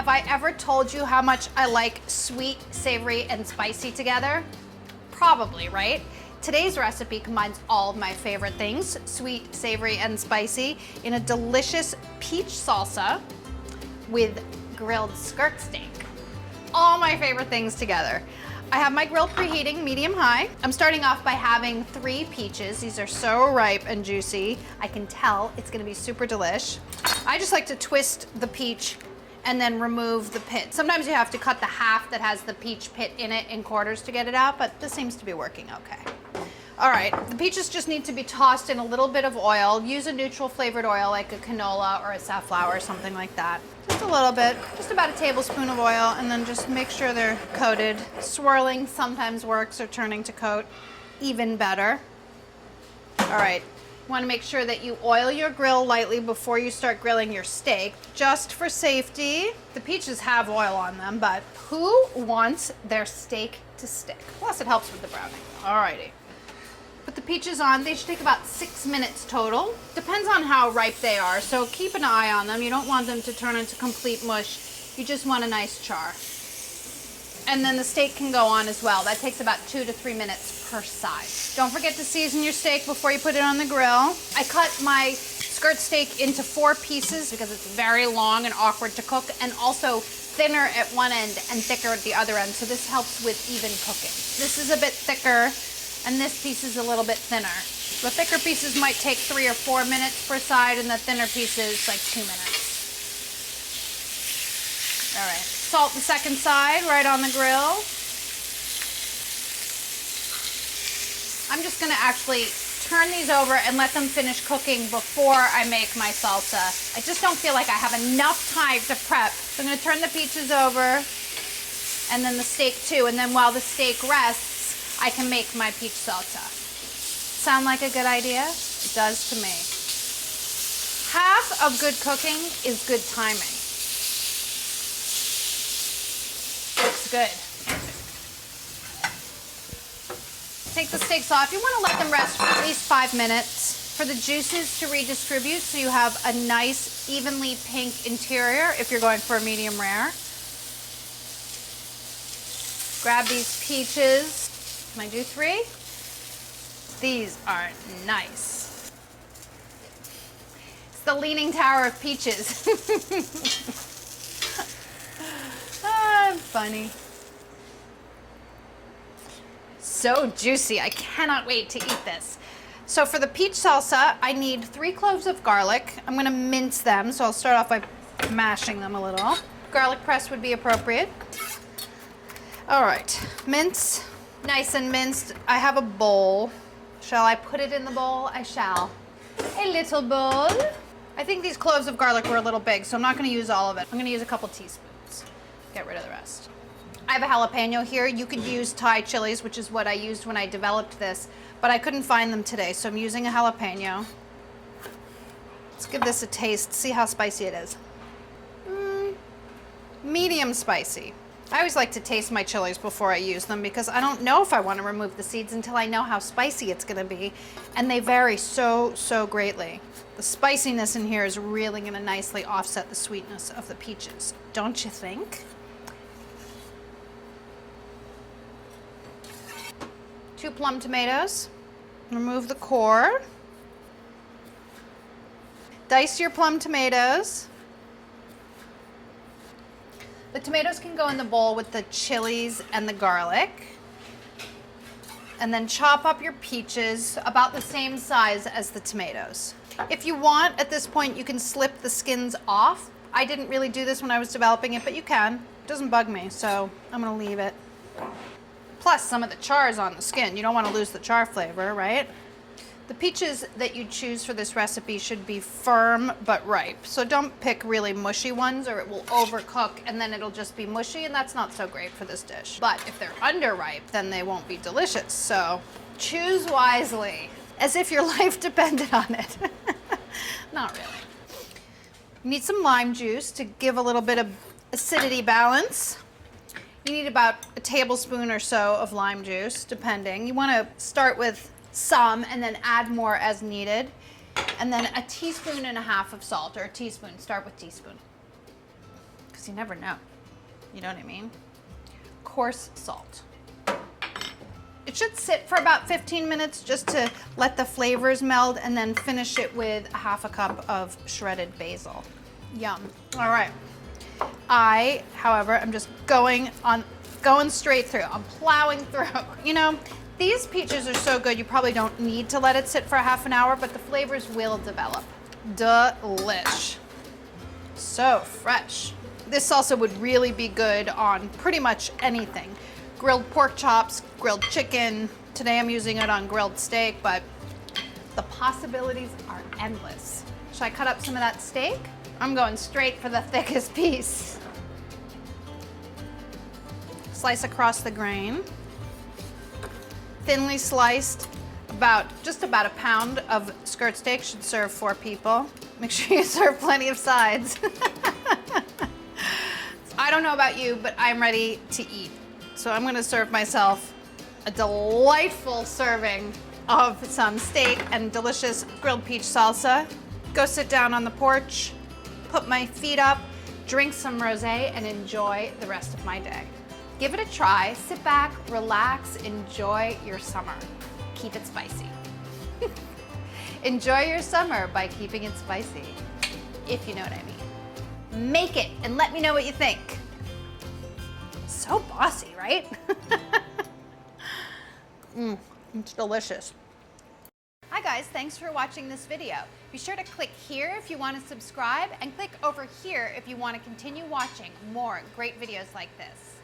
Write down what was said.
I ever told you how much I like sweet, savory, and spicy together? Probably, right? Today's recipe combines all of my favorite things, sweet, savory, and spicy, in a delicious peach salsa with grilled skirt steak. All my favorite things together. I have my grill preheating medium-high. I'm starting off by having 3 peaches. These are so ripe and juicy. I can tell it's gonna be super delish. I just like to twist the peach and then remove the pit. Sometimes you have to cut the half that has the peach pit in it in quarters to get it out, but this seems to be working okay. All right, the peaches just need to be tossed in a little bit of oil. Use a neutral flavored oil like a canola or a safflower or something like that. Just a little bit, just about a tablespoon of oil, and then just make sure they're coated. Swirling sometimes works, or turning to coat, even better. All right. You want to make sure that you oil your grill lightly before you start grilling your steak, just for safety. The peaches have oil on them, but who wants their steak to stick? Plus it helps with the browning. Alrighty. Put the peaches on. They should take about 6 minutes total. Depends on how ripe they are, so keep an eye on them. You don't want them to turn into complete mush. You just want a nice char. And then the steak can go on as well. That takes about 2 to 3 minutes per side. Don't forget to season your steak before you put it on the grill. I cut my skirt steak into 4 pieces because it's very long and awkward to cook, and also thinner at one end and thicker at the other end, so this helps with even cooking. This is a bit thicker, and this piece is a little bit thinner. The thicker pieces might take 3 or 4 minutes per side, and the thinner pieces like 2 minutes. All right. Salt the second side right on the grill. I'm just gonna actually turn these over and let them finish cooking before I make my salsa. I just don't feel like I have enough time to prep. So I'm gonna turn the peaches over and then the steak too. And then while the steak rests, I can make my peach salsa. Sound like a good idea? It does to me. Half of good cooking is good timing. Looks good. Take the steaks off. You want to let them rest for at least 5 minutes for the juices to redistribute so you have a nice, evenly pink interior if you're going for a medium rare. Grab these peaches. Can I do 3? These are nice. It's the Leaning Tower of peaches. Ah, funny. So juicy. I cannot wait to eat this. So for the peach salsa, I need 3 cloves of garlic. I'm going to mince them, so I'll start off by mashing them a little. Garlic press would be appropriate. All right, mince, nice and minced. I have a bowl. Shall I put it in the bowl? I shall. A little bowl. I think these cloves of garlic were a little big, so I'm not going to use all of it. I'm going to use a couple teaspoons. Get rid of the rest. I have a jalapeno here. You could use Thai chilies, which is what I used when I developed this, but I couldn't find them today, so I'm using a jalapeno. Let's give this a taste, see how spicy it is. Medium spicy. I always like to taste my chilies before I use them because I don't know if I want to remove the seeds until I know how spicy it's going to be, and they vary so greatly. The spiciness in here is really going to nicely offset the sweetness of the peaches, don't you think? 2 plum tomatoes. Remove the core. Dice your plum tomatoes. The tomatoes can go in the bowl with the chilies and the garlic. And then chop up your peaches about the same size as the tomatoes. If you want, at this point, you can slip the skins off. I didn't really do this when I was developing it, but you can. It doesn't bug me, so I'm gonna leave it. Plus, some of the char is on the skin. You don't want to lose the char flavor, right? The peaches that you choose for this recipe should be firm but ripe. So don't pick really mushy ones or it will overcook and then it'll just be mushy, and that's not so great for this dish. But if they're underripe, then they won't be delicious. So choose wisely, as if your life depended on it. Not really. You need some lime juice to give a little bit of acidity balance. You need about a tablespoon or so of lime juice, depending. You want to start with some and then add more as needed. And then a teaspoon and a half of salt, or a teaspoon. Start with teaspoon. because you never know. You know what I mean? Coarse salt. It should sit for about 15 minutes just to let the flavors meld, and then finish it with a half a cup of shredded basil. Yum. All right. However, I'm just going straight through. I'm plowing through. You know, these peaches are so good, you probably don't need to let it sit for a half an hour, but the flavors will develop. Delish. So fresh. This salsa would really be good on pretty much anything. Grilled pork chops, grilled chicken. Today I'm using it on grilled steak, but the possibilities are endless. Should I cut up some of that steak? I'm going straight for the thickest piece. Slice across the grain. Thinly sliced, just about a pound of skirt steak should serve 4 people. Make sure you serve plenty of sides. I don't know about you, but I'm ready to eat. So I'm gonna serve myself a delightful serving of some steak and delicious grilled peach salsa. Go sit down on the porch, put my feet up, drink some rosé, and enjoy the rest of my day. Give it a try, sit back, relax, enjoy your summer. Keep it spicy. Enjoy your summer by keeping it spicy, if you know what I mean. Make it and let me know what you think. So bossy, right? It's delicious. Hi guys, thanks for watching this video. Be sure to click here if you want to subscribe, and click over here if you want to continue watching more great videos like this.